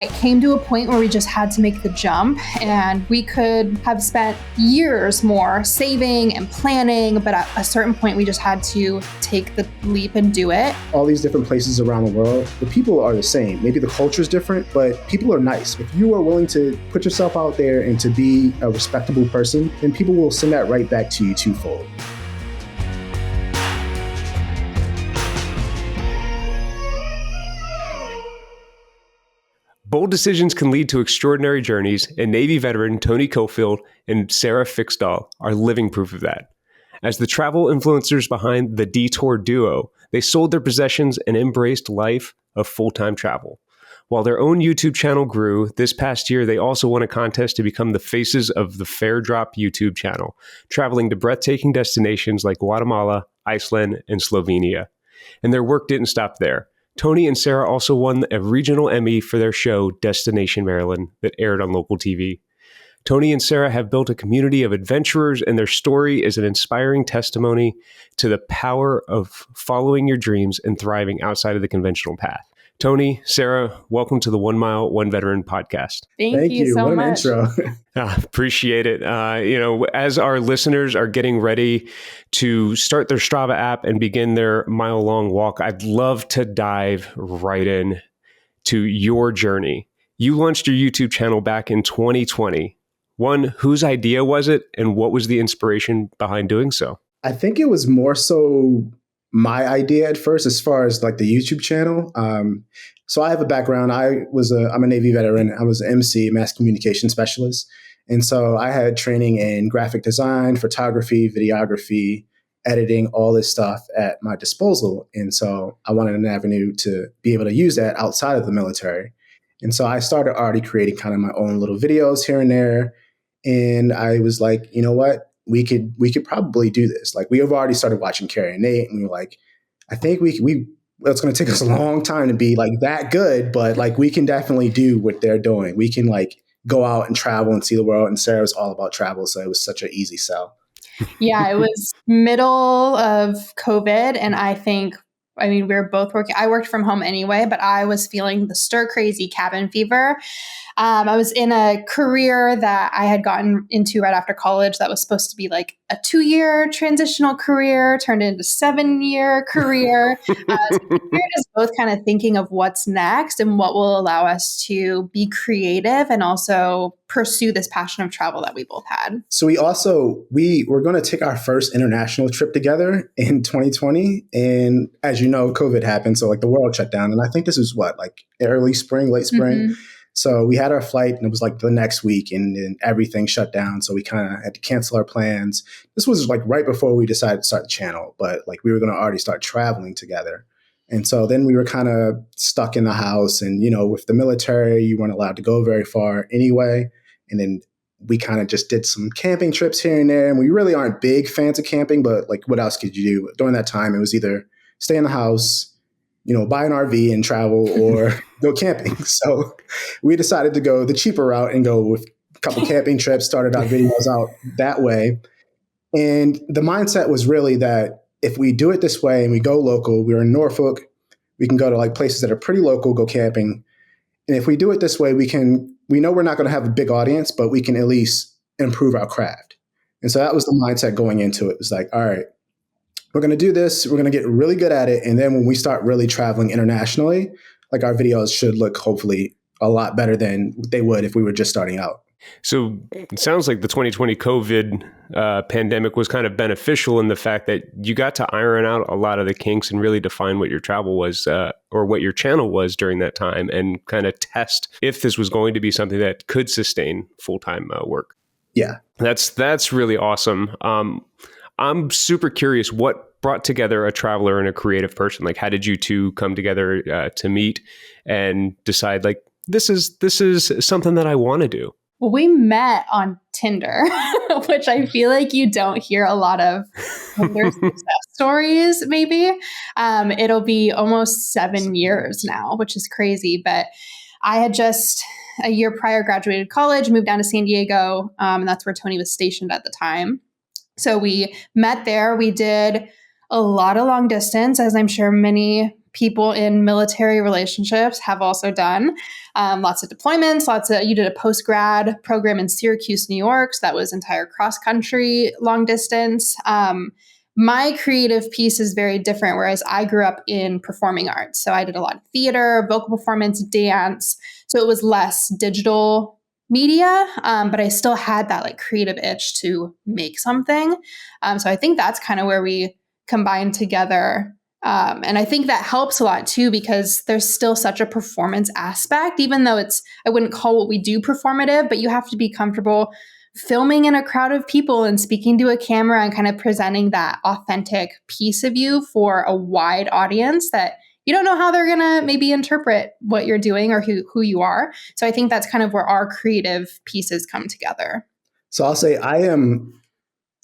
It came to a point where we just had to make the jump, and we could have spent years more saving and planning, but at a certain point we just had to take the leap and do it. All these different places around the world, the people are the same. Maybe the culture is different, but people are nice. If you are willing to put yourself out there and to be a respectable person, then people will send that right back to you twofold. Bold decisions can lead to extraordinary journeys, and Navy veteran Tony Coffield and Sarah Fiksdahl are living proof of that. As the travel influencers behind the Detour Duo, they sold their possessions and embraced life of full-time travel. While their own YouTube channel grew, this past year they also won a contest to become the faces of the Fair Drop YouTube channel, traveling to breathtaking destinations like Guatemala, Iceland, and Slovenia. And their work didn't stop there. Tony and Sarah also won a regional Emmy for their show, Destination Maryland, that aired on local TV. Tony and Sarah have built a community of adventurers, and their story is an inspiring testimony to the power of following your dreams and thriving outside of the conventional path. Tony, Sarah, welcome to the 1 Mile, 1 Veteran podcast. Thank you so what much. An intro. Appreciate it. As our listeners are getting ready to start their Strava app and begin their mile-long walk, I'd love to dive right in to your journey. You launched your YouTube channel back in 2020. One, whose idea was it, and what was the inspiration behind doing so? I think it was more so my idea at first, as far as like the YouTube channel. So I have a background. I'm a Navy veteran. I was an MC, mass communication specialist. And so I had training in graphic design, photography, videography, editing, all this stuff at my disposal. And so I wanted an avenue to be able to use that outside of the military. And so I started already creating kind of my own little videos here and there. And I was like, you know what? We could probably do this. Like, we have already started watching Carrie and Nate, and we were like, I think it's going to take us a long time to be like that good, but like we can definitely do what they're doing. We can like go out and travel and see the world. And Sarah was all about travel, so it was such an easy sell. Yeah, it was middle of COVID, and we were both working. I worked from home anyway, but I was feeling the stir crazy cabin fever. I was in a career that I had gotten into right after college that was supposed to be like a 2-year transitional career, turned into a 7-year career. So we're just both kind of thinking of what's next and what will allow us to be creative and also pursue this passion of travel that we both had. So we were going to take our first international trip together in 2020. And as you know, COVID happened. So like the world shut down. And I think this was like early spring, late spring. Mm-hmm. So we had our flight, and it was like the next week, and then everything shut down. So we kind of had to cancel our plans. This was like right before we decided to start the channel, but like we were going to already start traveling together. And so then we were kind of stuck in the house, and, with the military, you weren't allowed to go very far anyway. And then we kind of just did some camping trips here and there. And we really aren't big fans of camping, but like, what else could you do? During that time, it was either stay in the house, buy an RV and travel, or go camping. So we decided to go the cheaper route and go with a couple camping trips, started our videos out that way. And the mindset was really that if we do it this way and we go local, we're in Norfolk, we can go to like places that are pretty local, go camping. And if we do it this way, we know we're not going to have a big audience, but we can at least improve our craft. And so that was the mindset going into it. It was like, all right, we're going to do this. We're going to get really good at it. And then when we start really traveling internationally, like our videos should look hopefully a lot better than they would if we were just starting out. So it sounds like the 2020 COVID pandemic was kind of beneficial in the fact that you got to iron out a lot of the kinks and really define what your travel was or what your channel was during that time, and kind of test if this was going to be something that could sustain full-time work. Yeah. That's really awesome. I'm super curious, what brought together a traveler and a creative person? Like, how did you two come together to meet and decide, like, this is something that I want to do? Well, we met on Tinder, which I feel like you don't hear a lot of Tinder success stories, maybe. It'll be almost 7 years now, which is crazy. But I had just a year prior graduated college, moved down to San Diego, and that's where Tony was stationed at the time. So we met there. We did a lot of long distance, as I'm sure many people in military relationships have also done. Lots of deployments, you did a post-grad program in Syracuse, New York. So that was entire cross-country, long distance. My creative piece is very different, whereas I grew up in performing arts. So I did a lot of theater, vocal performance, dance. So it was less digital media, but I still had that like creative itch to make something. So I think that's kind of where we combined together. And I think that helps a lot too, because there's still such a performance aspect, even though I wouldn't call what we do performative, but you have to be comfortable filming in a crowd of people and speaking to a camera and kind of presenting that authentic piece of you for a wide audience that you don't know how they're going to maybe interpret what you're doing or who you are. So I think that's kind of where our creative pieces come together. So I'll say I am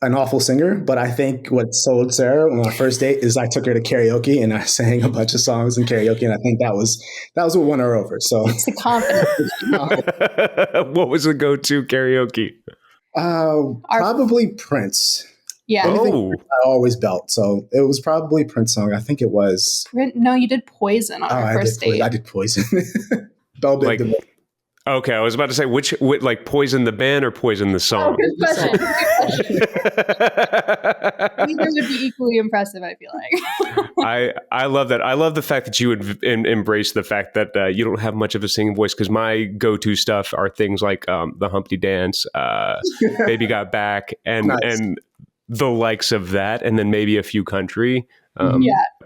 an awful singer, but I think what sold Sarah on our first date is I took her to karaoke and I sang a bunch of songs in karaoke, and I think that was what won her over. So it's the confidence. What was the go-to karaoke? Probably Prince. Yeah. I always belt, so it was probably Prince song. I think it was. No, you did Poison on our first date. I did Poison. Bell Big the Okay, I was about to say which like Poison the band or Poison the song. Oh, good question. Either would be equally impressive, I feel like. I love that. I love the fact that you would embrace the fact that you don't have much of a singing voice, because my go-to stuff are things like the Humpty Dance, Baby Got Back, and nice. And the likes of that, and then maybe a few country.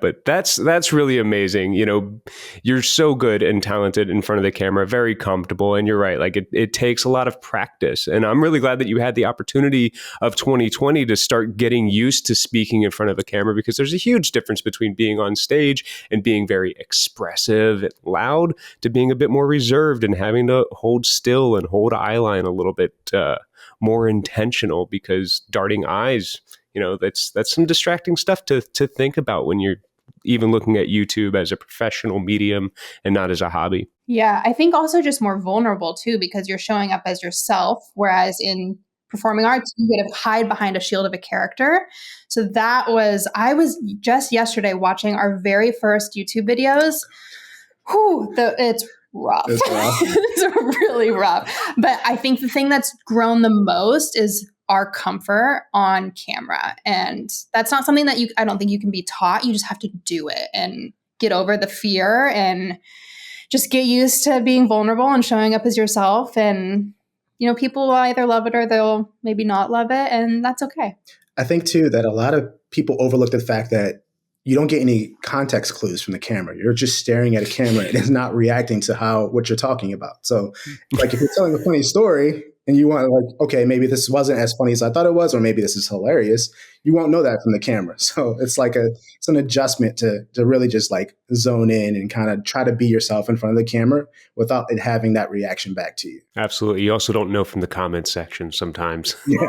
But that's really amazing. You know, you're so good and talented in front of the camera, very comfortable. And you're right. Like it takes a lot of practice. And I'm really glad that you had the opportunity of 2020 to start getting used to speaking in front of the camera, because there's a huge difference between being on stage and being very expressive and loud to being a bit more reserved and having to hold still and hold eye line a little bit more intentional, because darting eyes, you know, that's some distracting stuff to think about when you're even looking at YouTube as a professional medium and not as a hobby. Yeah, I think also just more vulnerable too, because you're showing up as yourself, whereas in performing arts, you get to hide behind a shield of a character. So I was just yesterday watching our very first YouTube videos. It's rough. It's really rough. But I think the thing that's grown the most is our comfort on camera. And that's not something that I don't think you can be taught. You just have to do it and get over the fear and just get used to being vulnerable and showing up as yourself. And, you know, people will either love it or they'll maybe not love it. And that's okay. I think too, that a lot of people overlook the fact that you don't get any context clues from the camera. You're just staring at a camera and it's not reacting to what you're talking about. So like if you're telling a funny story and you want to like, okay, maybe this wasn't as funny as I thought it was, or maybe this is hilarious, you won't know that from the camera. So it's like it's an adjustment to really just like zone in and kind of try to be yourself in front of the camera without it having that reaction back to you. Absolutely. You also don't know from the comments section sometimes. Yeah.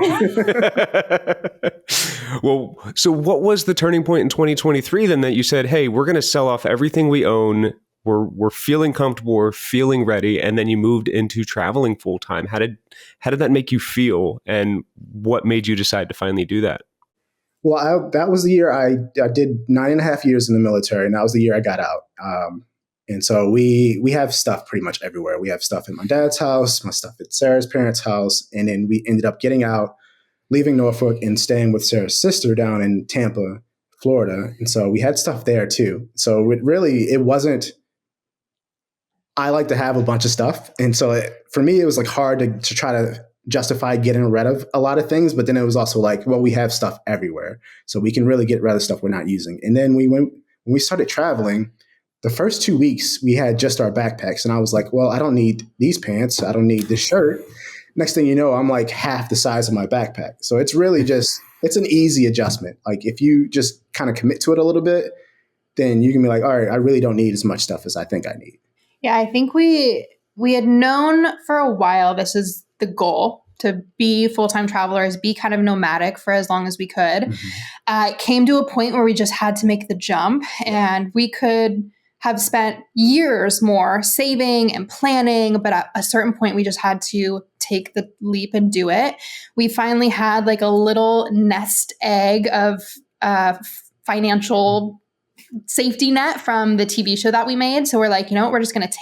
Well, so what was the turning point in 2023 then that you said, hey, we're going to sell off everything we own. We're feeling comfortable, we're feeling ready, and then you moved into traveling full time. How did that make you feel, and what made you decide to finally do that? Well, that was the year I did 9.5 years in the military, and that was the year I got out. And so we have stuff pretty much everywhere. We have stuff in my dad's house, my stuff at Sarah's parents' house, and then we ended up getting out, leaving Norfolk and staying with Sarah's sister down in Tampa, Florida. And so we had stuff there too. So it wasn't. I like to have a bunch of stuff. And so for me, it was like hard to try to justify getting rid of a lot of things. But then it was also like, well, we have stuff everywhere. So we can really get rid of stuff we're not using. And then when we started traveling, the first 2 weeks, we had just our backpacks. And I was like, well, I don't need these pants. I don't need this shirt. Next thing you know, I'm like half the size of my backpack. So it's really it's an easy adjustment. Like if you just kind of commit to it a little bit, then you can be like, all right, I really don't need as much stuff as I think I need. Yeah, I think we had known for a while this is the goal, to be full-time travelers, be kind of nomadic for as long as we could. Mm-hmm. It came to a point where we just had to make the jump, and we could have spent years more saving and planning, but at a certain point we just had to take the leap and do it. We finally had like a little nest egg of financial safety net from the TV show that we made. So we're like, you know what, we're just going to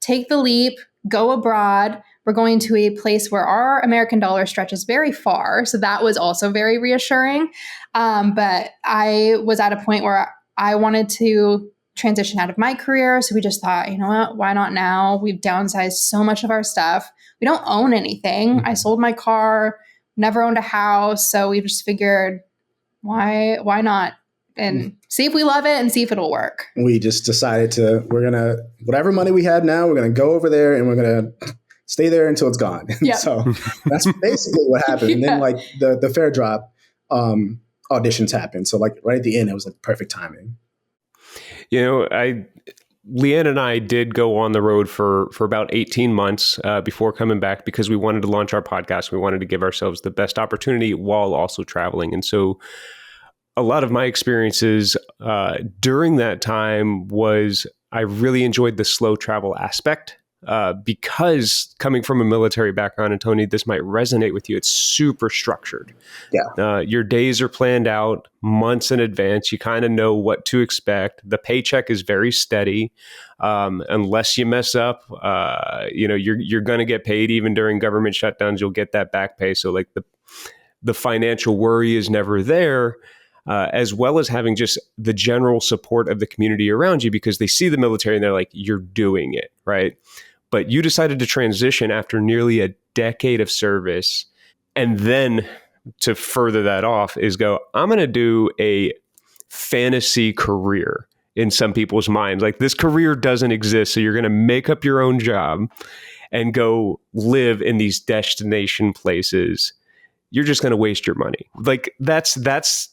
take the leap, go abroad. We're going to a place where our American dollar stretches very far. So that was also very reassuring. But I was at a point where I wanted to transition out of my career. So we just thought, you know what, why not now? We've downsized so much of our stuff. We don't own anything. I sold my car, never owned a house. So we just figured, why not? And see if we love it and see if it'll work. We just decided whatever money we have now, we're going to go over there and we're going to stay there until it's gone. Yep. So that's basically what happened. And then like the Fair Drop auditions happened. So like right at the end, it was like perfect timing. You know, Leanne and I did go on the road for about 18 months before coming back because we wanted to launch our podcast. We wanted to give ourselves the best opportunity while also traveling. And so a lot of my experiences during that time was I really enjoyed the slow travel aspect because coming from a military background, and Tony, this might resonate with you, it's super structured. Yeah. Your days are planned out months in advance. You kind of know what to expect. The paycheck is very steady. Unless you mess up, you're going to get paid. Even during government shutdowns, you'll get that back pay. So like the financial worry is never there. As well as having just the general support of the community around you because they see the military and they're like, you're doing it, right? But you decided to transition after nearly a decade of service. And then to further that off is go, I'm going to do a fantasy career in some people's minds. Like this career doesn't exist. So you're going to make up your own job and go live in these destination places. You're just going to waste your money. Like that's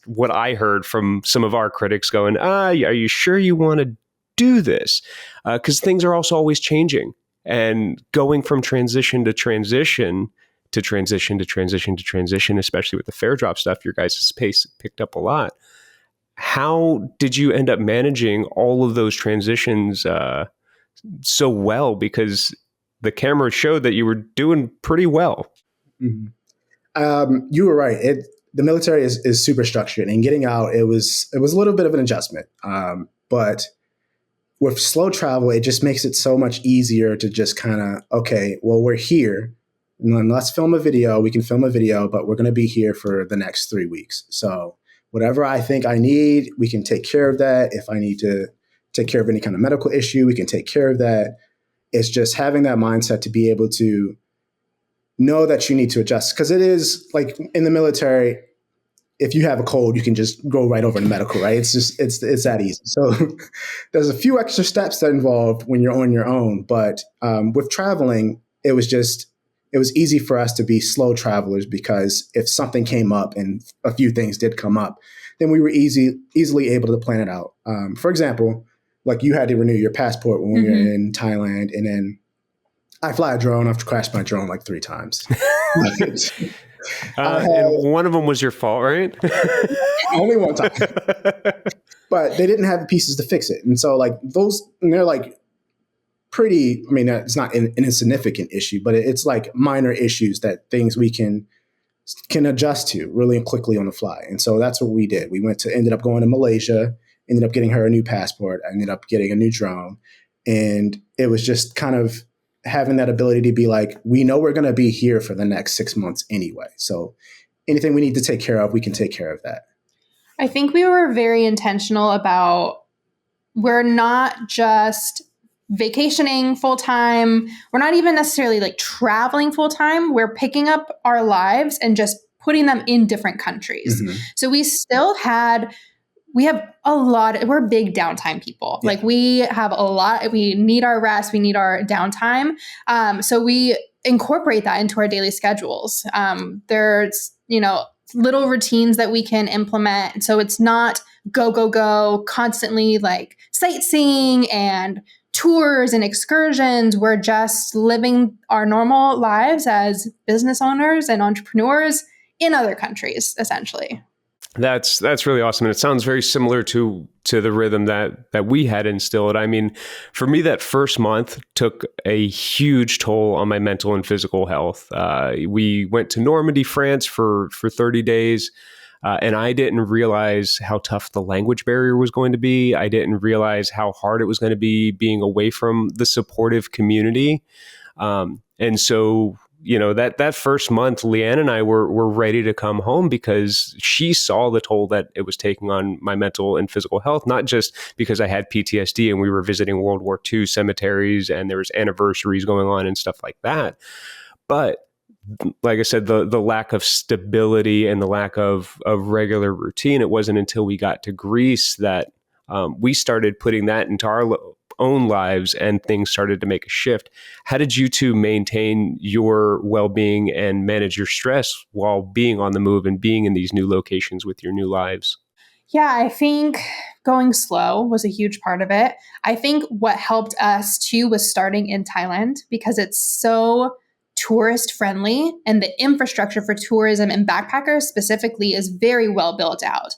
what I heard from some of our critics going, are you sure you want to do this? Because things are also always changing and going from transition to transition to transition to transition to transition, especially with the Fair Drop stuff, your guys' pace picked up a lot. How did you end up managing all of those transitions so well? Because the camera showed that you were doing pretty well. Mm-hmm. You were right. The military is super structured, and getting out, it was a little bit of an adjustment. But with slow travel, it just makes it so much easier to just kind of, okay, well, we're here. And let's film a video. We can film a video, but we're going to be here for the next 3 weeks. So whatever I think I need, we can take care of that. If I need to take care of any kind of medical issue, we can take care of that. It's just having that mindset to be able to know that you need to adjust. Because it is like in the military, if you have a cold, you can just go right over to medical, right? It's that easy. So there's a few extra steps that involved when you're on your own. But with traveling, it was easy for us to be slow travelers because if something came up, and a few things did come up, then we were easily able to plan it out. For example, like you had to renew your passport when you're in Thailand, and then I fly a drone. I've crashed my drone like 3 times. And one of them was your fault, right? Only one time. But they didn't have the pieces to fix it. And so like they're like pretty, I mean, it's not an insignificant issue, but it's like minor issues that things we can adjust to really quickly on the fly. And so that's what we did. We ended up going to Malaysia, ended up getting her a new passport, ended up getting a new drone. And it was just kind of having that ability to be like, we know we're going to be here for the next 6 months anyway. So anything we need to take care of, we can take care of that. I think we were very intentional about, we're not just vacationing full time. We're not even necessarily like traveling full time. We're picking up our lives and just putting them in different countries. Mm-hmm. So we have a lot, we're big downtime people. Yeah. Like we have a lot, we need our rest, we need our downtime. So we incorporate that into our daily schedules. There's, little routines that we can implement. So it's not go, constantly like sightseeing and tours and excursions. We're just living our normal lives as business owners and entrepreneurs in other countries, essentially. That's really awesome. And it sounds very similar to the rhythm that we had instilled. I mean, for me, that first month took a huge toll on my mental and physical health. We went to Normandy, France for 30 days. And I didn't realize how tough the language barrier was going to be. I didn't realize how hard it was going to be being away from the supportive community. And so, that first month, Leanne and I were ready to come home because she saw the toll that it was taking on my mental and physical health, not just because I had PTSD and we were visiting World War II cemeteries and there was anniversaries going on and stuff like that. But like I said, the lack of stability and the lack of regular routine. It wasn't until we got to Greece that we started putting that into our own lives and things started to make a shift. How did you two maintain your well-being and manage your stress while being on the move and being in these new locations with your new lives? Yeah, I think going slow was a huge part of it. I think what helped us too was starting in Thailand because it's so tourist friendly and the infrastructure for tourism and backpackers specifically is very well built out.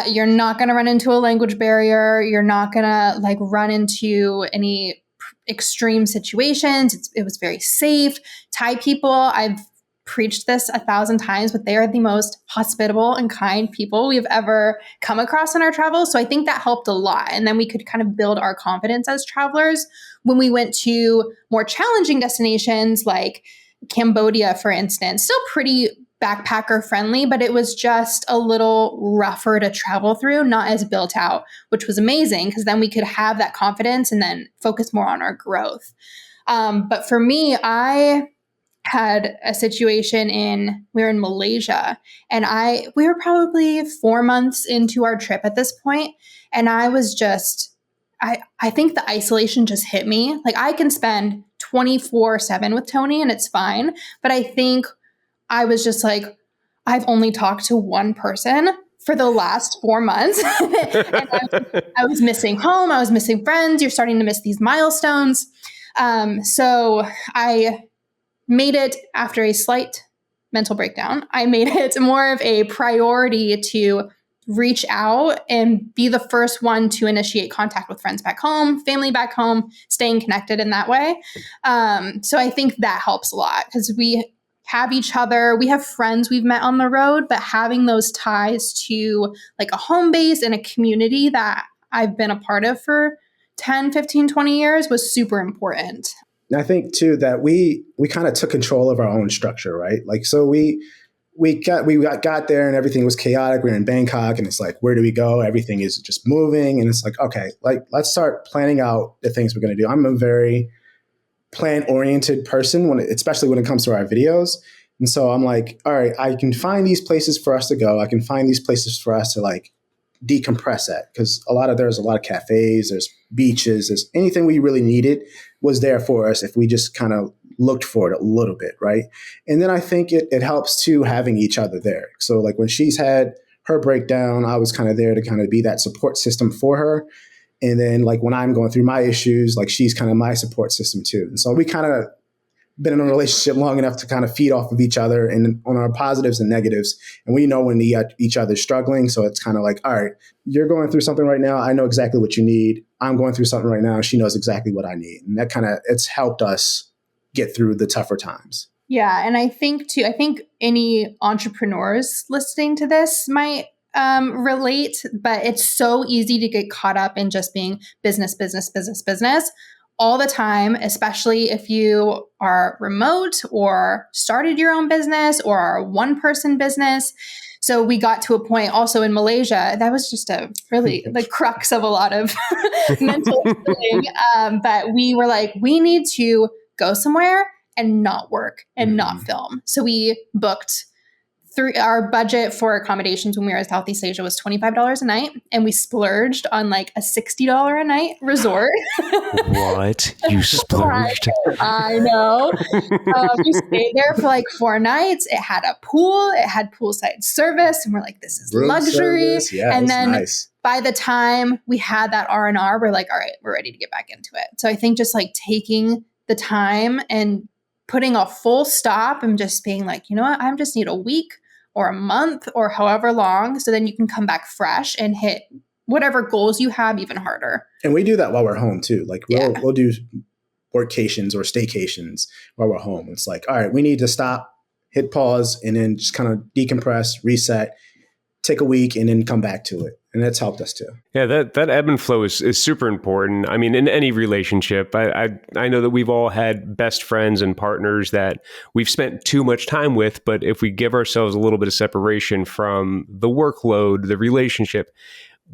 You're not going to run into a language barrier. You're not going to run into any extreme situations. It was very safe. Thai people, I've preached this 1,000 times, but they are the most hospitable and kind people we've ever come across in our travels. So I think that helped a lot. And then we could kind of build our confidence as travelers when we went to more challenging destinations like Cambodia, for instance. Still pretty backpacker friendly, but it was just a little rougher to travel through, not as built out, which was amazing because then we could have that confidence and then focus more on our growth. But for me, I had a situation we were in Malaysia and we were probably 4 months into our trip at this point. And I was just, I think the isolation just hit me. Like I can spend 24/7 with Tony and it's fine. But I think I was just like, I've only talked to one person for the last 4 months. And I was missing home. I was missing friends. You're starting to miss these milestones. So I made it after a slight mental breakdown. I made it more of a priority to reach out and be the first one to initiate contact with friends back home, family back home, staying connected in that way. So I think that helps a lot because we have each other. We have friends we've met on the road, but having those ties to a home base and a community that I've been a part of for 10, 15, 20 years was super important. And I think too that we kind of took control of our own structure, right? So we got there and everything was chaotic. We were in Bangkok and it's like, where do we go? Everything is just moving. And it's like, okay, let's start planning out the things we're going to do. I'm a very plan-oriented person, especially when it comes to our videos. And so I'm like, all right, I can find these places for us to go. I can find these places for us to decompress at because there's a lot of cafes, there's beaches, there's anything we really needed was there for us if we just kind of looked for it a little bit, right? And then I think it helps too having each other there. So when she's had her breakdown, I was kind of there to kind of be that support system for her. And then when I'm going through my issues, she's kind of my support system too. And so we kind of been in a relationship long enough to kind of feed off of each other and on our positives and negatives. And we know when each other's struggling. So it's kind of all right, you're going through something right now. I know exactly what you need. I'm going through something right now. She knows exactly what I need. And that it's helped us get through the tougher times. Yeah. And I think any entrepreneurs listening to this might relate, but it's so easy to get caught up in just being business all the time, especially if you are remote or started your own business or are a one-person business. So we got to a point also in Malaysia, that was just a really the crux of a lot of mental healing. But we were like, we need to go somewhere and not work and not film. So we booked our budget for accommodations when we were in Southeast Asia was $25 a night. And we splurged on a $60 a night resort. What? You splurged? I know. We stayed there for 4 nights. It had a pool. It had poolside service. And we're like, this is luxury. Yeah, and then nice. By the time we had that R&R, we're like, all right, we're ready to get back into it. So I think just taking the time and putting a full stop and just being like, you know what, I just need a week or a month or however long. So then you can come back fresh and hit whatever goals you have even harder. And we do that while we're home too. We'll do workations or staycations while we're home. It's all right, we need to stop, hit pause, and then just kind of decompress, reset, take a week and then come back to it. And that's helped us too. Yeah, that ebb and flow is super important. I mean, in any relationship, I know that we've all had best friends and partners that we've spent too much time with, but if we give ourselves a little bit of separation from the workload, the relationship,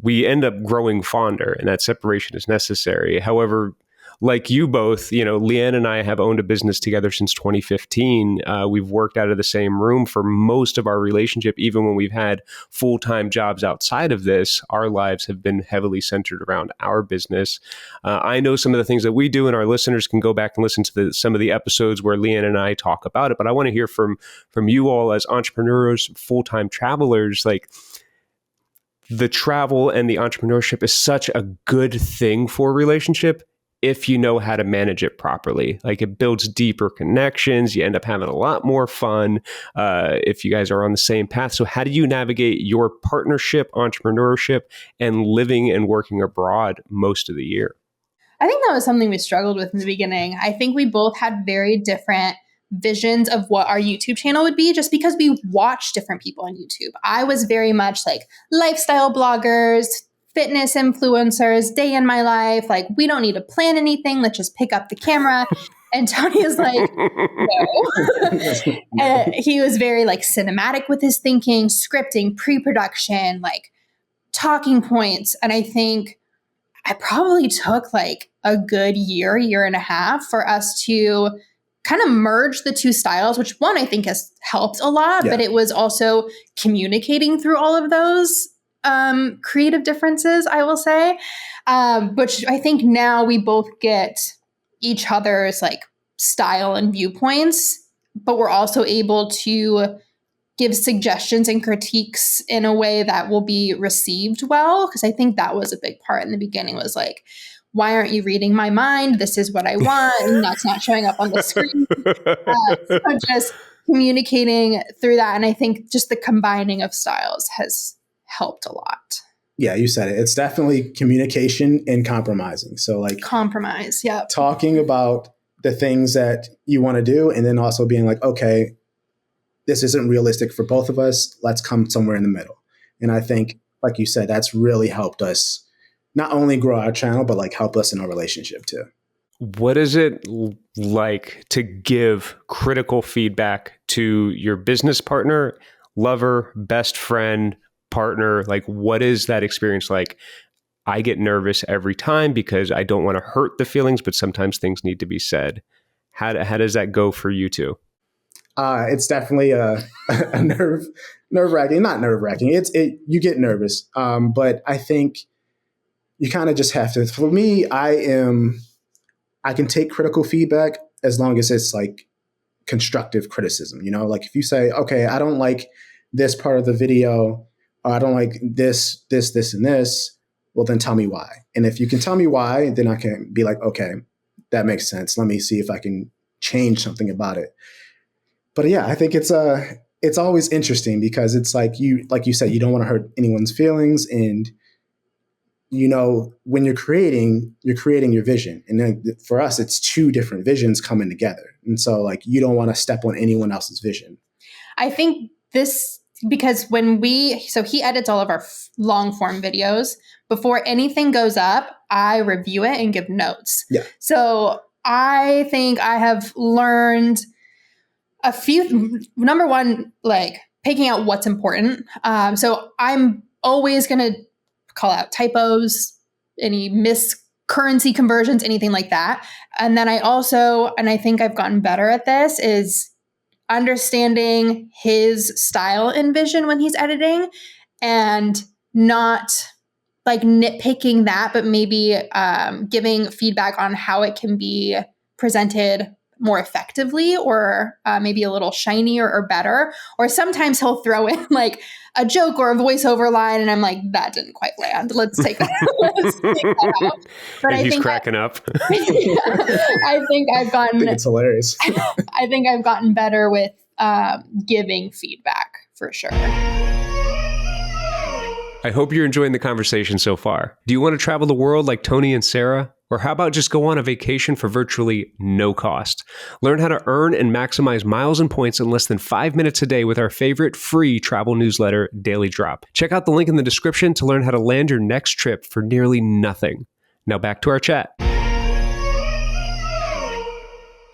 we end up growing fonder, and that separation is necessary. However, like you both, Leanne and I have owned a business together since 2015. We've worked out of the same room for most of our relationship. Even when we've had full-time jobs outside of this, our lives have been heavily centered around our business. I know some of the things that we do, and our listeners can go back and listen to some of the episodes where Leanne and I talk about it. But I want to hear from you all as entrepreneurs, full-time travelers, like the travel and the entrepreneurship is such a good thing for a relationship if you know how to manage it properly. Like, it builds deeper connections. You end up having a lot more fun if you guys are on the same path. So how do you navigate your partnership, entrepreneurship, and living and working abroad most of the year? I think that was something we struggled with in the beginning. I think we both had very different visions of what our YouTube channel would be, just because we watch different people on YouTube. I was very much like lifestyle bloggers, fitness influencers, day in my life. Like, we don't need to plan anything. Let's just pick up the camera. And Tony is like, no. He was very like cinematic with his thinking, scripting, pre-production, like talking points. And I think I probably took like a good year and a half for us to kind of merge the two styles, which one I think has helped a lot, but it was also communicating through all of those creative differences, I will say, which I think now we both get each other's like style and viewpoints, but we're also able to give suggestions and critiques in a way that will be received well. Because I think that was a big part in the beginning, was like, why aren't you reading my mind? This is what I want, and that's not showing up on the screen. So just communicating through that. And I think just the combining of styles has helped a lot. Yeah, you said it. It's definitely communication and compromising. So like compromise, yeah. Talking about the things that you want to do, and then also being like, okay, this isn't realistic for both of us. Let's come somewhere in the middle. And I think, like you said, that's really helped us not only grow our channel, but like help us in our relationship too. What is it like to give critical feedback to your business partner, lover, best friend, partner? Like, what is that experience like? I get nervous every time because I don't want to hurt the feelings, but sometimes things need to be said. How does that go for you two? It's definitely a nerve-wracking. Not nerve-wracking. You get nervous, but I think you kind of just have to. For me, I can take critical feedback as long as it's like constructive criticism. Like if you say, okay, I don't like this part of the video, or I don't like this, and this, well, then tell me why. And if you can tell me why, then I can be like, okay, that makes sense. Let me see if I can change something about it. But yeah, I think it's always interesting because it's like you said, you don't want to hurt anyone's feelings, and when you're creating your vision. And then for us, it's two different visions coming together. And so like, you don't want to step on anyone else's vision. I think because so he edits all of our long form videos. Before anything goes up, I review it and give notes. Yeah. So I think I have learned a few, number one, like picking out what's important. So I'm always going to call out typos, any currency conversions, anything like that. And then I think I've gotten better at this, is understanding his style and vision when he's editing, and not like nitpicking that, but maybe giving feedback on how it can be presented more effectively, or maybe a little shinier or better. Or sometimes he'll throw in like a joke or a voiceover line, and I'm like, that didn't quite land. Let's take that, out. But and he's cracking up. I think I've gotten. I think it's hilarious. I think I've gotten better with giving feedback for sure. I hope you're enjoying the conversation so far. Do you want to travel the world like Tony and Sarah? Or how about just go on a vacation for virtually no cost? Learn how to earn and maximize miles and points in less than 5 minutes a day with our favorite free travel newsletter, Daily Drop. Check out the link in the description to learn how to land your next trip for nearly nothing. Now back to our chat.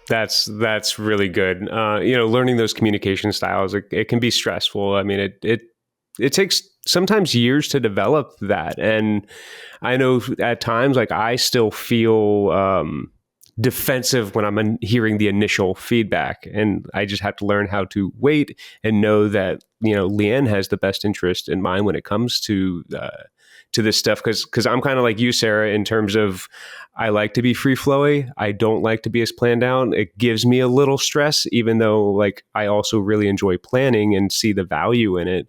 That's really good. Learning those communication styles, it can be stressful. I mean, it takes sometimes years to develop that. And I know at times, like, I still feel defensive when I'm hearing the initial feedback, and I just have to learn how to wait and know that, Leanne has the best interest in mind when it comes to this stuff. Cause I'm kind of like you, Sarah, in terms of, I like to be free flowy. I don't like to be as planned out. It gives me a little stress, even though, like, I also really enjoy planning and see the value in it.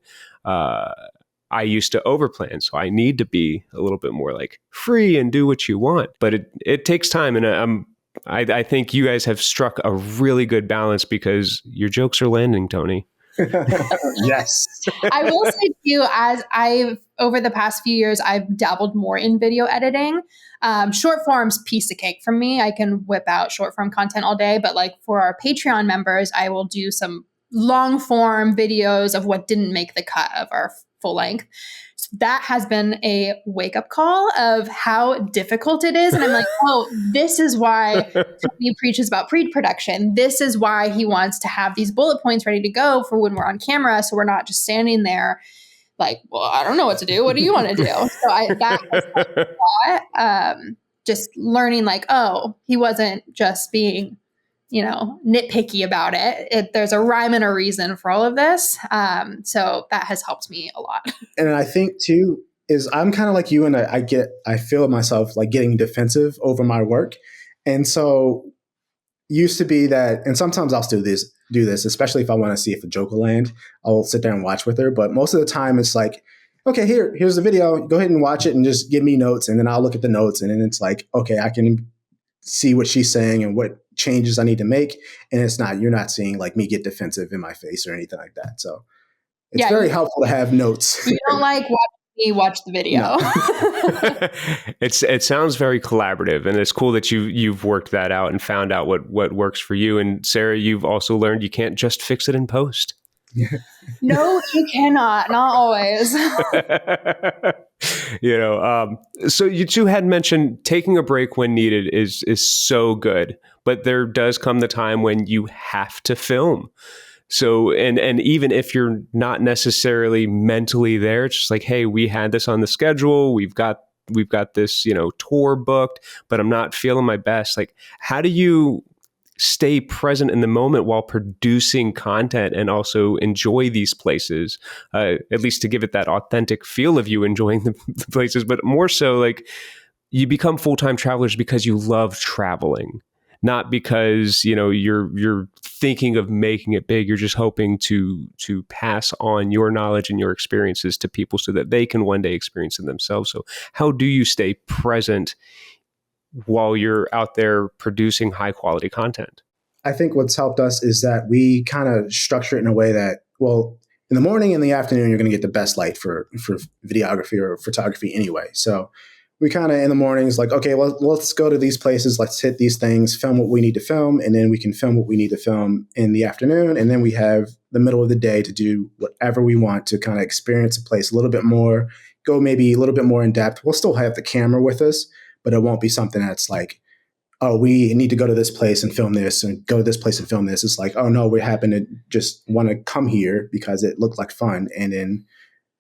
I used to overplan, so I need to be a little bit more like free and do what you want. But it takes time, and I think you guys have struck a really good balance because your jokes are landing, Tony. Yes. I will say too, as over the past few years, I've dabbled more in video editing. Short form's piece of cake for me. I can whip out short form content all day, but like for our Patreon members, I will do some long form videos of what didn't make the cut of our full length. So that has been a wake up call of how difficult it is. And I'm like, oh, this is why Tony preaches about pre-production. This is why he wants to have these bullet points ready to go for when we're on camera. So we're not just standing there like, well, I don't know what to do. What do you want to do? So that was a lot. Just learning like, oh, he wasn't just being nitpicky about it. There's a rhyme and a reason for all of this. So that has helped me a lot. And I think too, is I'm kind of like you, and I feel myself like getting defensive over my work. And so used to be that, and sometimes I'll still do this, especially if I want to see if a joke will land, I'll sit there and watch with her. But most of the time it's like, okay, here's the video, go ahead and watch it and just give me notes. And then I'll look at the notes, and then it's like, okay, I can see what she's saying and what changes I need to make. And you're not seeing like me get defensive in my face or anything like that. So it's very helpful to have notes. You don't like watching me watch the video. No. It sounds very collaborative, and it's cool that you've worked that out and found out what works for you. And Sarah, you've also learned you can't just fix it in post. No, you cannot. Not always. So you two had mentioned taking a break when needed is so good, but there does come the time when you have to film. So, and even if you're not necessarily mentally there, it's just like, hey, we had this on the schedule. We've got this, tour booked, but I'm not feeling my best. Like, how do you stay present in the moment while producing content and also enjoy these places, at least to give it that authentic feel of you enjoying the places, but more so like you become full-time travelers because you love traveling, not because, you're thinking of making it big. You're just hoping to pass on your knowledge and your experiences to people so that they can one day experience it themselves. So how do you stay present while you're out there producing high quality content? I think what's helped us is that we kind of structure it in a way that, well, in the morning and the afternoon, you're going to get the best light for videography or photography anyway. So we kind of in the mornings like, okay, well, let's go to these places. Let's hit these things, film what we need to film. And then we can film what we need to film in the afternoon. And then we have the middle of the day to do whatever we want to kind of experience a place a little bit more, go maybe a little bit more in depth. We'll still have the camera with us, but it won't be something that's like, oh, we need to go to this place and film this and go to this place and film this. It's like, oh, no, we happen to just want to come here because it looked like fun. And then,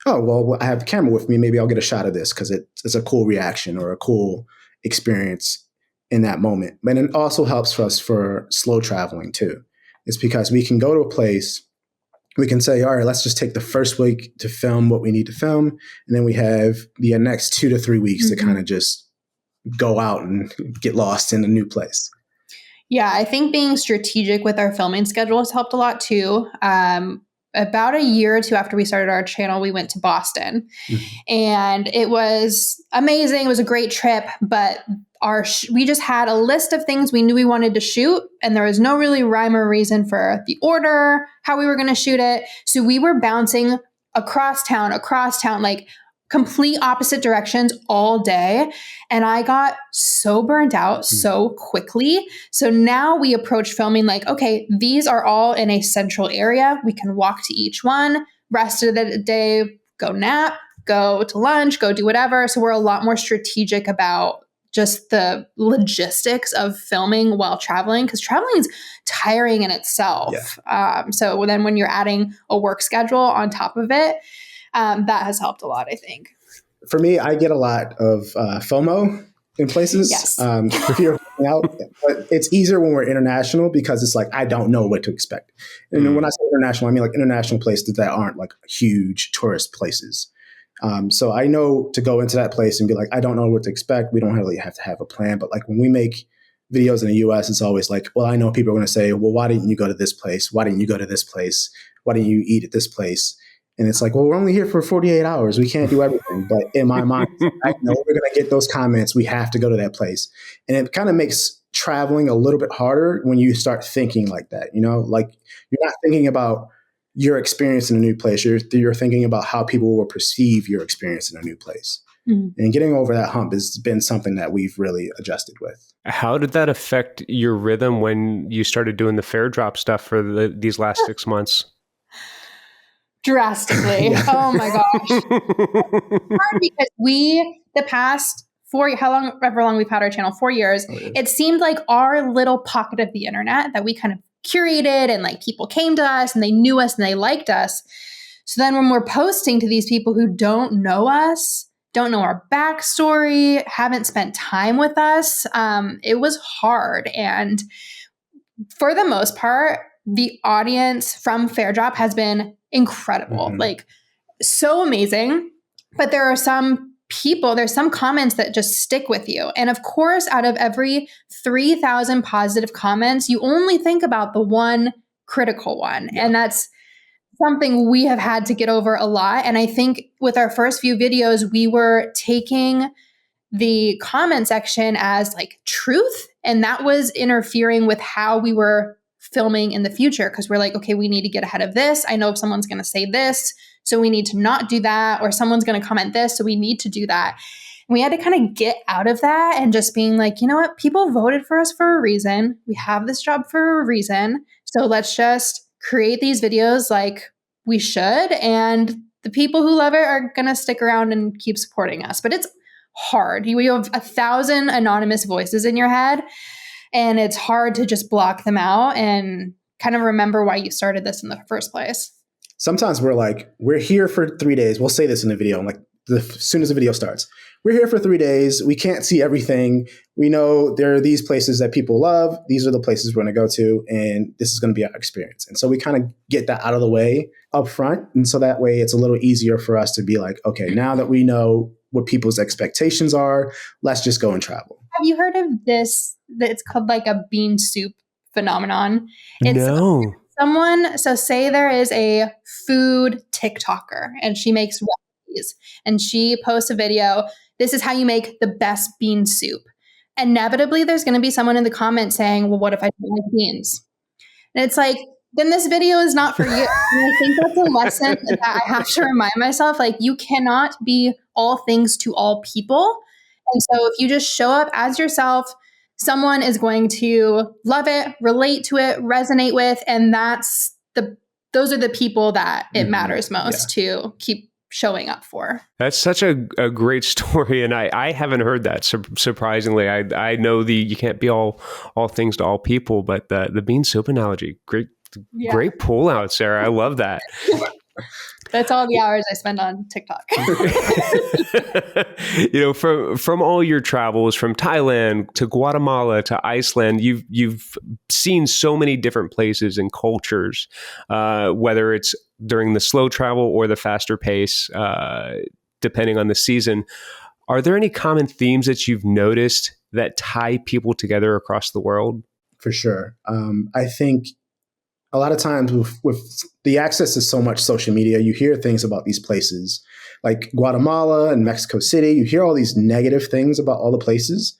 oh, well, I have the camera with me. Maybe I'll get a shot of this because it's a cool reaction or a cool experience in that moment. But it also helps for us for slow traveling too. It's because we can go to a place, we can say, all right, let's just take the first week to film what we need to film. And then we have the next 2 to 3 weeks to kind of just go out and get lost in a new place. Yeah, I think being strategic with our filming schedule has helped a lot too. About a year or two after we started our channel, we went to Boston and it was amazing. It was a great trip, but we just had a list of things we knew we wanted to shoot and there was no really rhyme or reason for the order, how we were going to shoot it. So we were bouncing across town. Like complete opposite directions all day. And I got so burnt out so quickly. So now we approach filming like, okay, these are all in a central area. We can walk to each one, rest of the day, go nap, go to lunch, go do whatever. So we're a lot more strategic about just the logistics of filming while traveling, because traveling is tiring in itself. Yeah. So then when you're adding a work schedule on top of it, that has helped a lot, I think. For me, I get a lot of FOMO in places. Yes. Fear of missing out. But it's easier when we're international because it's like, I don't know what to expect. And when I say international, I mean like international places that aren't like huge tourist places. So I know to go into that place and be like, I don't know what to expect. We don't really have to have a plan. But like when we make videos in the US, it's always like, well, I know people are going to say, well, why didn't you go to this place? Why didn't you go to this place? Why didn't you eat at this place? And it's like, well, we're only here for 48 hours. We can't do everything. But in my mind, I know we're going to get those comments. We have to go to that place. And it kind of makes traveling a little bit harder when you start thinking like that. You know, like you're not thinking about your experience in a new place. You're thinking about how people will perceive your experience in a new place. Mm-hmm. And getting over that hump has been something that we've really adjusted with. How did that affect your rhythm when you started doing the fair drop stuff for these last 6 months? Drastically. Oh my gosh. Hard because the past 4, however long we've had our channel, 4 years, it seemed like our little pocket of the internet that we kind of curated, and like people came to us and they knew us and they liked us. So then when we're posting to these people who don't know us, don't know our backstory, haven't spent time with us, it was hard. And for the most part, the audience from Fair Drop has been incredible, like so amazing. But there are some people, there's some comments that just stick with you. And of course, out of every 3,000 positive comments, you only think about the one critical one. Yeah. And that's something we have had to get over a lot. And I think with our first few videos, we were taking the comment section as like truth. And that was interfering with how we were filming in the future, because we're like, okay, we need to get ahead of this. I know if someone's going to say this, so we need to not do that, or someone's going to comment this, so we need to do that. And we had to kind of get out of that and just being like, you know what, people voted for us for a reason. We have this job for a reason. So let's just create these videos like we should. And the people who love it are going to stick around and keep supporting us. But it's hard. You have 1,000 anonymous voices in your head, and it's hard to just block them out and kind of remember why you started this in the first place. Sometimes we're like, we're here for 3 days. We'll say this in the video, like as soon as the video starts. We're here for 3 days. We can't see everything. We know there are these places that people love. These are the places we're going to go to, and this is going to be our experience. And so we kind of get that out of the way up front. And so that way it's a little easier for us to be like, okay, now that we know what people's expectations are, let's just go and travel. Have you heard of this? It's called like a bean soup phenomenon. No. So say there is a food TikToker and she makes recipes and she posts a video. This is how you make the best bean soup. Inevitably, there's going to be someone in the comments saying, well, what if I don't like beans? And it's like, then this video is not for you. And I think that's a lesson that I have to remind myself. Like, you cannot be all things to all people. And so if you just show up as yourself, someone is going to love it, relate to it, resonate with, and those are the people that it matters most to keep showing up for. That's such a great story, and I haven't heard that. Surprisingly, I know you can't be all things to all people, but the bean soup analogy, great pull out, Sarah. I love that. That's all the hours I spend on TikTok. From all your travels, from Thailand to Guatemala to Iceland, you've seen so many different places and cultures, whether it's during the slow travel or the faster pace, depending on the season. Are there any common themes that you've noticed that tie people together across the world? For sure. I think a lot of times with the access to so much social media, you hear things about these places like Guatemala and Mexico City. You hear all these negative things about all the places.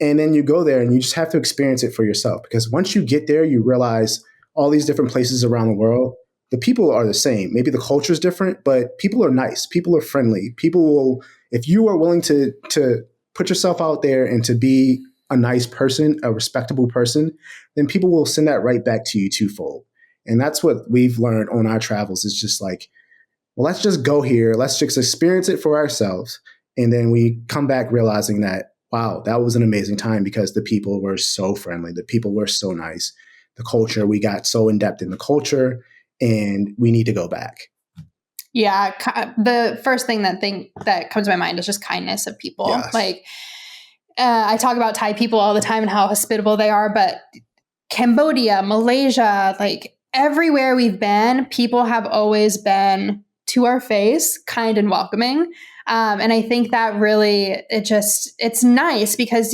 And then you go there and you just have to experience it for yourself. Because once you get there, you realize all these different places around the world, the people are the same. Maybe the culture is different, but people are nice. People are friendly. People will, if you are willing to put yourself out there and to be a nice person, a respectable person, then people will send that right back to you twofold. And that's what we've learned on our travels is just like, well, let's just go here. Let's just experience it for ourselves. And then we come back realizing that, wow, that was an amazing time because the people were so friendly. The people were so nice. The culture, we got so in depth in the culture and we need to go back. Yeah. The first thing that comes to my mind is just kindness of people. Yes. Like, I talk about Thai people all the time and how hospitable they are, but Cambodia, Malaysia, like everywhere we've been, people have always been to our face, kind and welcoming. And I think that really, it's nice because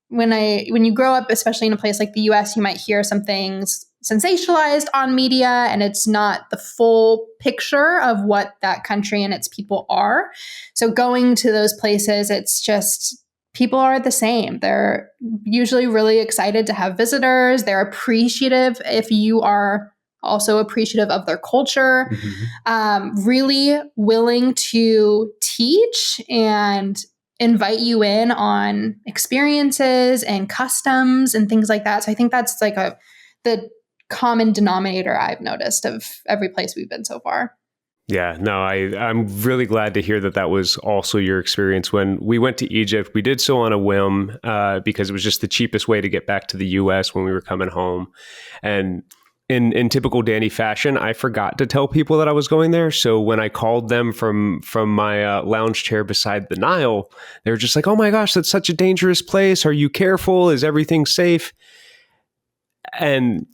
when you grow up, especially in a place like the US, you might hear some things sensationalized on media and it's not the full picture of what that country and its people are. So going to those places, it's just, people are the same. They're usually really excited to have visitors. They're appreciative if you are also appreciative of their culture, really willing to teach and invite you in on experiences and customs and things like that. So I think that's like the common denominator I've noticed of every place we've been so far. Yeah, no, I'm really glad to hear that was also your experience. When we went to Egypt, we did so on a whim because it was just the cheapest way to get back to the US when we were coming home. And in typical Danny fashion, I forgot to tell people that I was going there. So when I called them from my lounge chair beside the Nile, they were just like, "Oh my gosh, that's such a dangerous place. Are you careful? Is everything safe?" And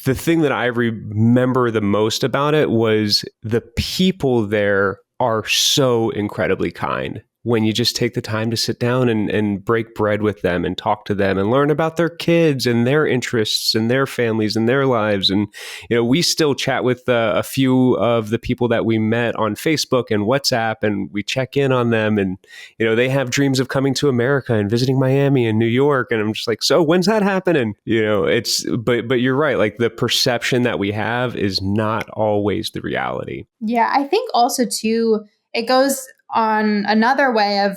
the thing that I remember the most about it was the people there are so incredibly kind. When you just take the time to sit down and break bread with them and talk to them and learn about their kids and their interests and their families and their lives. And, we still chat with a few of the people that we met on Facebook and WhatsApp, and we check in on them. And, they have dreams of coming to America and visiting Miami and New York. And I'm just like, so when's that happening? But you're right. Like the perception that we have is not always the reality. Yeah. I think also too, it goes on another way of,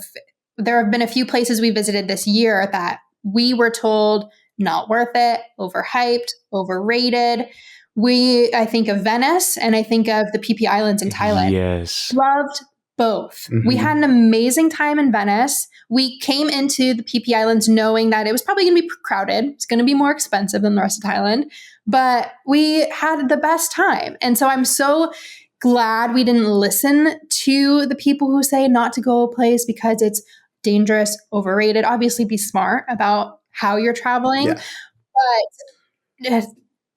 there have been a few places we visited this year that we were told not worth it, overhyped, overrated. I think of Venice and I think of the Phi Phi Islands in Thailand. Yes. Loved both. We had an amazing time in Venice. We came into the Phi Phi Islands knowing that it was probably going to be crowded. It's going to be more expensive than the rest of Thailand, but we had the best time. And so I'm so glad we didn't listen to the people who say not to go a place because it's dangerous, overrated. Obviously, be smart about how you're traveling, but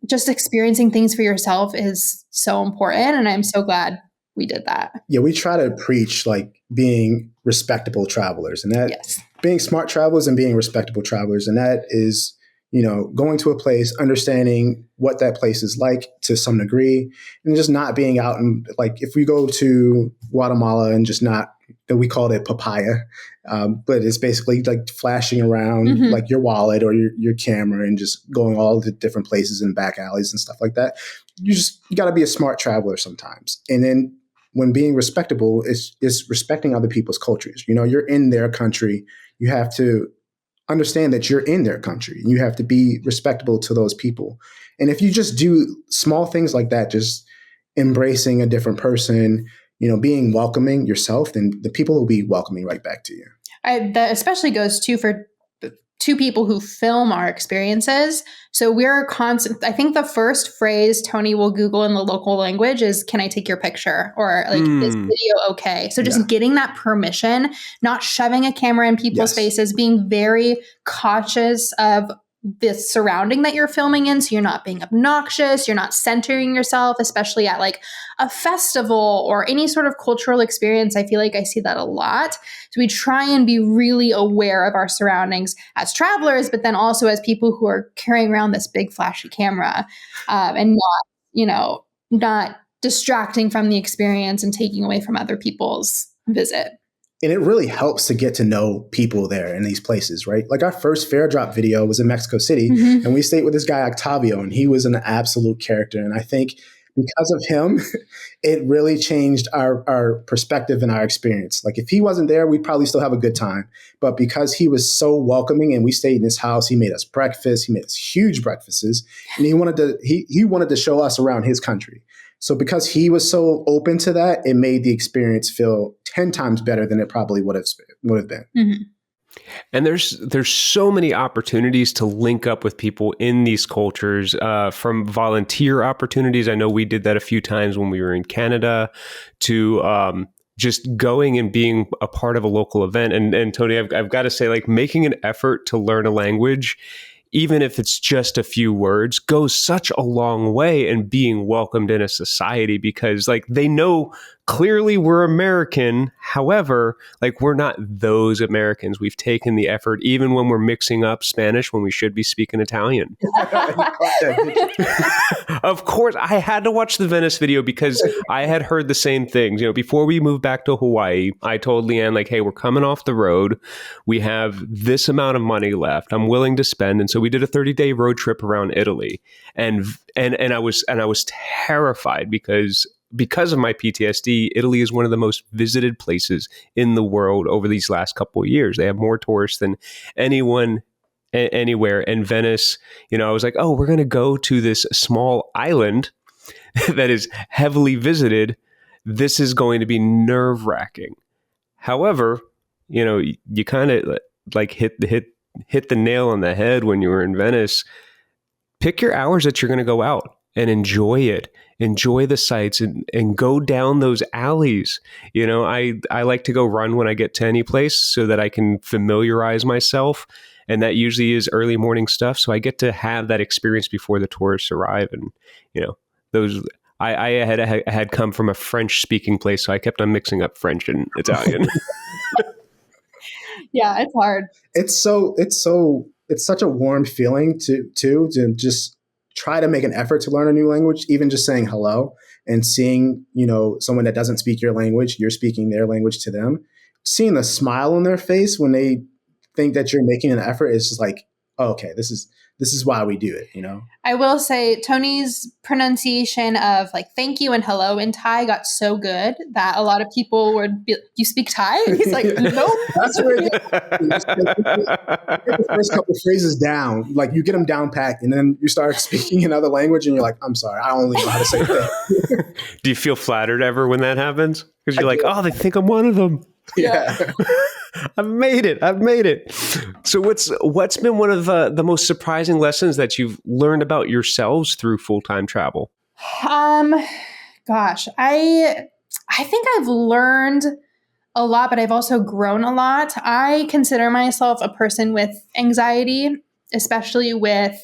just experiencing things for yourself is so important. And I'm so glad we did that. Yeah, we try to preach like being respectable travelers and that being smart travelers and being respectable travelers. And that is, going to a place, understanding what that place is like to some degree, and just not being out and like if we go to Guatemala and just not, we call it papaya, but it's basically like flashing around like your wallet or your camera and just going all the different places and back alleys and stuff like that. You got to be a smart traveler sometimes. And then when being respectable is respecting other people's cultures. You're in their country. You have to understand that you're in their country. You have to be respectable to those people. And if you just do small things like that, just embracing a different person, being welcoming yourself, then the people will be welcoming right back to you. That especially goes too for two people who film our experiences. So we're constant. I think the first phrase Tony will Google in the local language is, "Can I take your picture?" Or like, "Is video okay?" So just getting that permission, not shoving a camera in people's faces, being very cautious of the surrounding that you're filming in. So you're not being obnoxious. You're not centering yourself, especially at like a festival or any sort of cultural experience. I feel like I see that a lot. So we try and be really aware of our surroundings as travelers, but then also as people who are carrying around this big flashy camera and not distracting from the experience and taking away from other people's visit. And it really helps to get to know people there in these places, right? Like our first fair drop video was in Mexico City and we stayed with this guy, Octavio, and he was an absolute character. And I think because of him, it really changed our perspective and our experience. Like if he wasn't there, we'd probably still have a good time. But because he was so welcoming and we stayed in his house, he made us breakfast, he made us huge breakfasts, and he wanted to show us around his country. So because he was so open to that, it made the experience feel 10 times better than it probably would have been. Mm-hmm. And there's so many opportunities to link up with people in these cultures, from volunteer opportunities. I know we did that a few times when we were in Canada, to just going and being a part of a local event. And Tony, I've got to say, like, making an effort to learn a language, even if it's just a few words, goes such a long way in being welcomed in a society, because like they know clearly we're American. However, like we're not those Americans. We've taken the effort, even when we're mixing up Spanish when we should be speaking Italian. Of course, I had to watch the Venice video because I had heard the same things. You know, before we moved back to Hawaii, I told Leanne, like, hey, we're coming off the road. We have this amount of money left. I'm willing to spend. And so we did a 30-day road trip around Italy. And I was terrified because of my PTSD. Italy is one of the most visited places in the world over these last couple of years. They have more tourists than anyone anywhere. And Venice, you know, I was like, oh, we're going to go to this small island that is heavily visited. This is going to be nerve-wracking. However, you know, you kind of like hit the nail on the head when you were in Venice. Pick your hours that you're going to go out and enjoy it. Enjoy the sights and go down those alleys. You know, I like to go run when I get to any place so that I can familiarize myself. And that usually is early morning stuff. So I get to have that experience before the tourists arrive. And, you know, I had come from a French speaking place. So I kept on mixing up French and Italian. Yeah, it's hard. It's such a warm feeling to just try to make an effort to learn a new language, even just saying hello and seeing, you know, someone that doesn't speak your language, you're speaking their language to them, seeing the smile on their face when they think that you're making an effort is just like, oh, okay, this is why we do it, you know? I will say Tony's pronunciation of like thank you and hello in Thai got so good that a lot of people would be, you speak Thai? And he's like, nope. That's where you get the first couple of phrases down, like you get them down packed, and then you start speaking another language and you're like, I'm sorry, I only know how to say that. Do you feel flattered ever when that happens? Because you're like, oh, they think I'm one of them. Yeah. I've made it. So what's been one of the most surprising lessons that you've learned about yourselves through full-time travel? Gosh, I think I've learned a lot, but I've also grown a lot. I consider myself a person with anxiety, especially with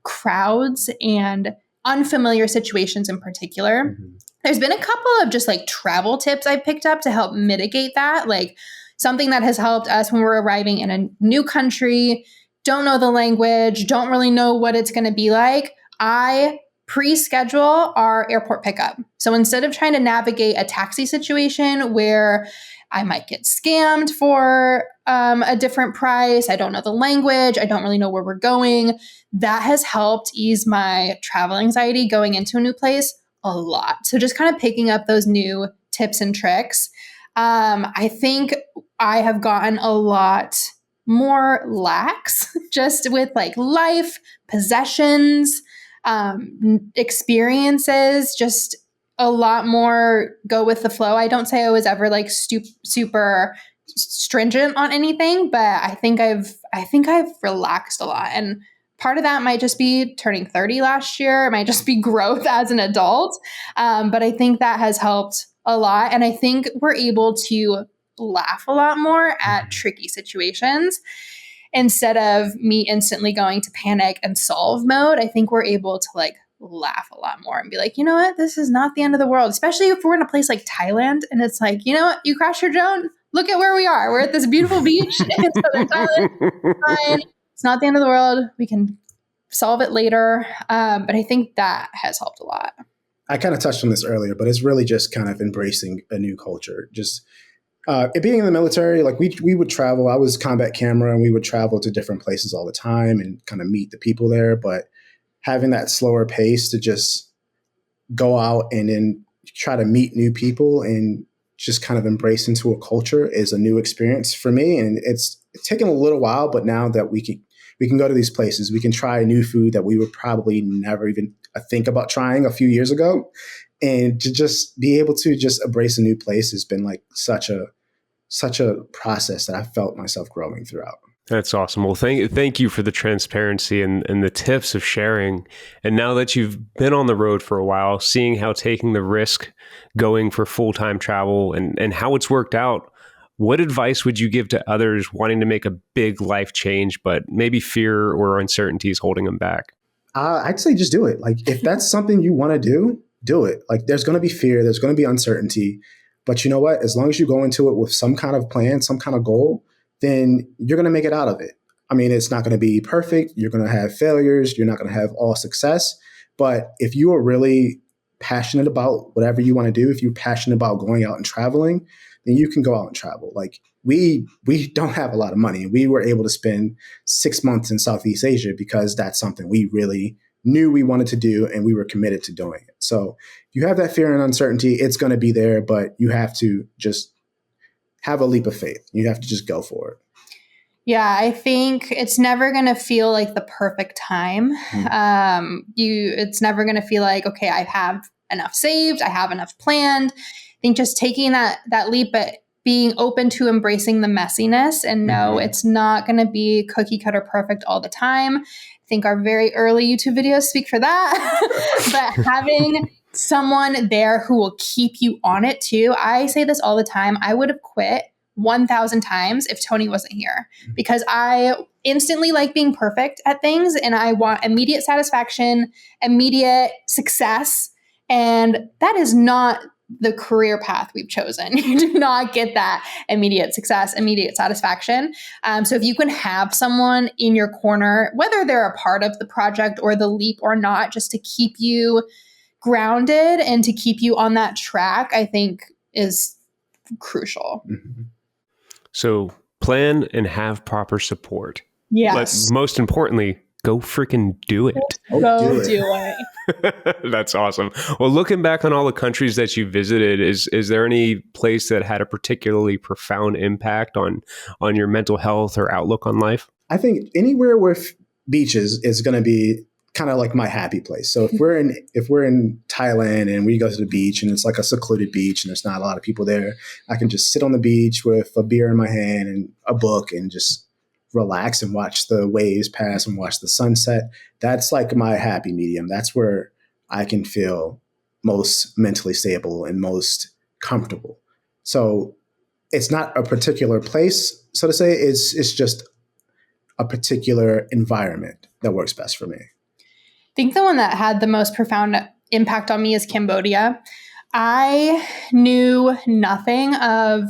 crowds and unfamiliar situations in particular. Mm-hmm. There's been a couple of just like travel tips I've picked up to help mitigate that. Like something that has helped us when we're arriving in a new country, don't know the language, don't really know what it's going to be like. I pre-schedule our airport pickup. So instead of trying to navigate a taxi situation where I might get scammed for a different price, I don't know the language, I don't really know where we're going, that has helped ease my travel anxiety going into a new place a lot. So just kind of picking up those new tips and tricks. I think I have gotten a lot more lax just with like life, possessions, experiences, just a lot more go with the flow. I don't say I was ever like super stringent on anything, but I think I've relaxed a lot. And part of that might just be turning 30 last year. It might just be growth as an adult. But I think that has helped a lot. And I think we're able to laugh a lot more at tricky situations instead of me instantly going to panic and solve mode. I think we're able to like laugh a lot more and be like, you know what, this is not the end of the world, especially if we're in a place like Thailand and it's like, you know what, you crash your drone, look at where we are. We're at this beautiful beach in southern Thailand. Fine. It's not the end of the world. We can solve it later. But I think that has helped a lot. I kind of touched on this earlier, but it's really just kind of embracing a new culture. Just it being in the military, like we would travel. I was combat camera and we would travel to different places all the time and kind of meet the people there. But having that slower pace to just go out and then try to meet new people and just kind of embrace into a culture is a new experience for me. And it's taken a little while, but now that we can go to these places, we can try new food that we would probably never even think about trying a few years ago. And to just be able to just embrace a new place has been like such a process that I felt myself growing throughout. That's awesome. Well, thank you for the transparency and the tips of sharing. And now that you've been on the road for a while, seeing how taking the risk going for full-time travel and how it's worked out, what advice would you give to others wanting to make a big life change, but maybe fear or uncertainty is holding them back? I'd say just do it. Like if that's something you want to do it. Like there's going to be fear, there's going to be uncertainty, but you know what? As long as you go into it with some kind of plan, some kind of goal, then you're going to make it out of it. I mean, it's not going to be perfect. You're going to have failures. You're not going to have all success. But if you are really passionate about whatever you want to do, if you're passionate about going out and traveling, then you can go out and travel. Like we don't have a lot of money. We were able to spend 6 months in Southeast Asia because that's something we really knew we wanted to do and we were committed to doing it. So if you have that fear and uncertainty, it's going to be there, but you have to just have a leap of faith. You have to just go for it. Yeah, I think it's never going to feel like the perfect time. It's never going to feel like, okay, I have enough saved, I have enough planned. I think just taking that leap, but being open to embracing the messiness and know it's not going to be cookie cutter perfect all the time. I think our very early YouTube videos speak for that. But having someone there who will keep you on it too. I say this all the time. I would have quit 1,000 times if Tony wasn't here because I instantly like being perfect at things and I want immediate satisfaction, immediate success. And that is not the career path we've chosen. You do not get that immediate success, immediate satisfaction. So if you can have someone in your corner, whether they're a part of the project or the leap or not, just to keep you grounded and to keep you on that track, I think is crucial. So plan and have proper support. Yes. But most importantly, go freaking do it. Go do it. That's awesome. Well, looking back on all the countries that you visited, is there any place that had a particularly profound impact on your mental health or outlook on life? I think anywhere with beaches is going to be kind of like my happy place. So if we're in Thailand and we go to the beach and it's like a secluded beach and there's not a lot of people there, I can just sit on the beach with a beer in my hand and a book and just relax and watch the waves pass and watch the sunset. That's like my happy medium. That's where I can feel most mentally stable and most comfortable. So it's not a particular place, so to say. It's just a particular environment that works best for me. I think the one that had the most profound impact on me is Cambodia. I knew nothing of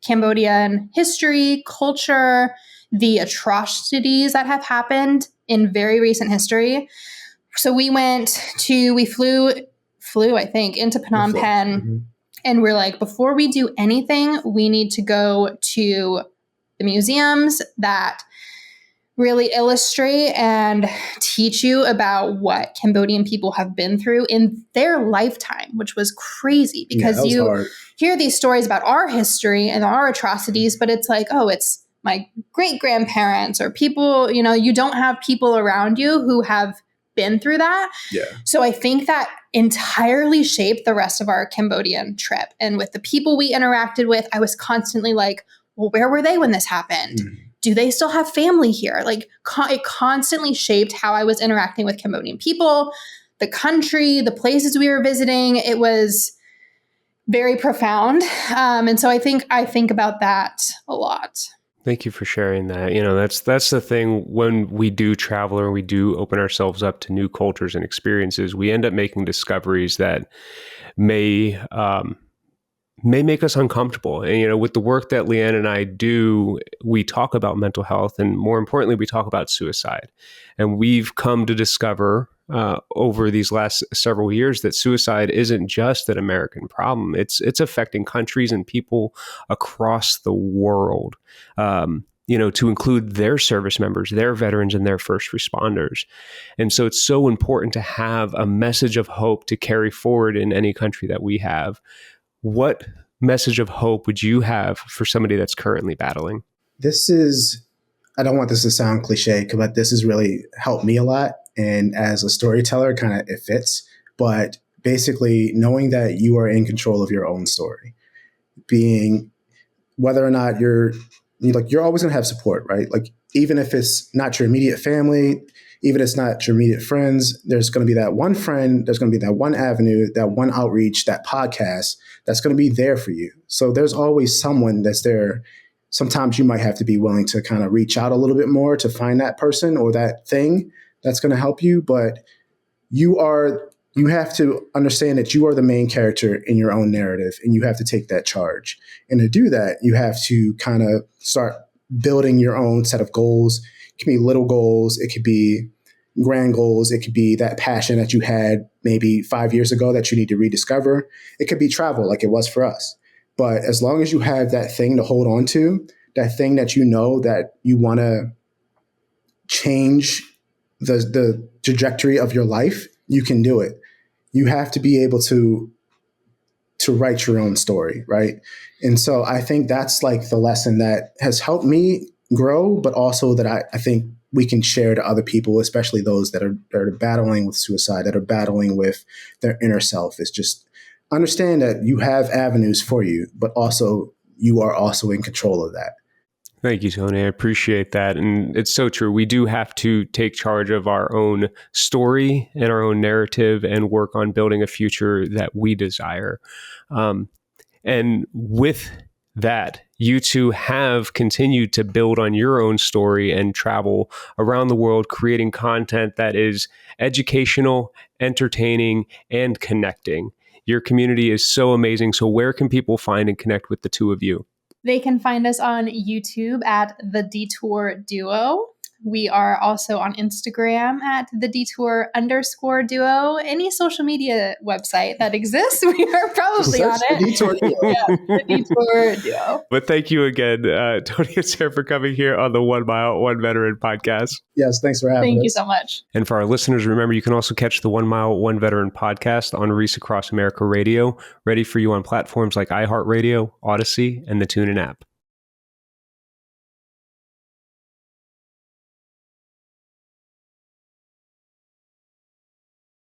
Cambodian history, culture, the atrocities that have happened in very recent history. So we flew, I think, into Phnom Penh. And we're like, before we do anything, we need to go to the museums that really illustrate and teach you about what Cambodian people have been through in their lifetime, which was crazy because you hear these stories about our history and our atrocities, but it's like, oh, it's my great-grandparents or people, you don't have people around you who have been through that. Yeah. So I think that entirely shaped the rest of our Cambodian trip. And with the people we interacted with, I was constantly like, well, where were they when this happened? Do they still have family here? Like it constantly shaped how I was interacting with Cambodian people, the country, the places we were visiting. It was very profound. And so I think about that a lot. Thank you for sharing that. That's the thing when we do travel or we do open ourselves up to new cultures and experiences, we end up making discoveries that may make us uncomfortable. And, with the work that Leanne and I do, we talk about mental health and more importantly, we talk about suicide. And we've come to discover over these last several years that suicide isn't just an American problem. It's affecting countries and people across the world. to include their service members, their veterans, and their first responders. And so it's so important to have a message of hope to carry forward in any country that we have. What message of hope would you have for somebody that's currently battling? I don't want this to sound cliche, but this has really helped me a lot. And as a storyteller, kind of it fits. But basically, knowing that you are in control of your own story, being whether or not you're always going to have support, right? Like, even if it's not your immediate family, even if it's not your immediate friends, there's going to be that one friend, there's going to be that one avenue, that one outreach, that podcast that's going to be there for you. So there's always someone that's there. Sometimes you might have to be willing to kind of reach out a little bit more to find that person or that thing that's going to help you. But you have to understand that you are the main character in your own narrative, and you have to take that charge. And to do that, you have to kind of start building your own set of goals. It can be little goals. It could be grand goals. It could be that passion that you had maybe 5 years ago that you need to rediscover. It could be travel, like it was for us. But as long as you have that thing to hold on to, that thing that you know that you want to change the trajectory of your life, you can do it. You have to be able to write your own story, right? And so I think that's like the lesson that has helped me grow, but also that I think we can share to other people, especially those that are battling with suicide, that are battling with their inner self, is just understand that you have avenues for you, but also you are also in control of that. Thank you, Tony. I appreciate that. And it's so true. We do have to take charge of our own story and our own narrative and work on building a future that we desire. And with that, you two have continued to build on your own story and travel around the world, creating content that is educational, entertaining, and connecting. Your community is so amazing. So where can people find and connect with the two of you? They can find us on YouTube at the Detour Duo. We are also on Instagram at the Detour_Duo. Any social media website that exists, we are probably on it. The Detour Duo. Yeah, the Detour Duo. But thank you again, Tony and Sarah, for coming here on the 1 Mile, 1 Veteran podcast. Yes, thanks for having us. Thank you so much. And for our listeners, remember, you can also catch the 1 Mile, 1 Veteran podcast on Reese Across America Radio, ready for you on platforms like iHeartRadio, Odyssey, and the TuneIn app.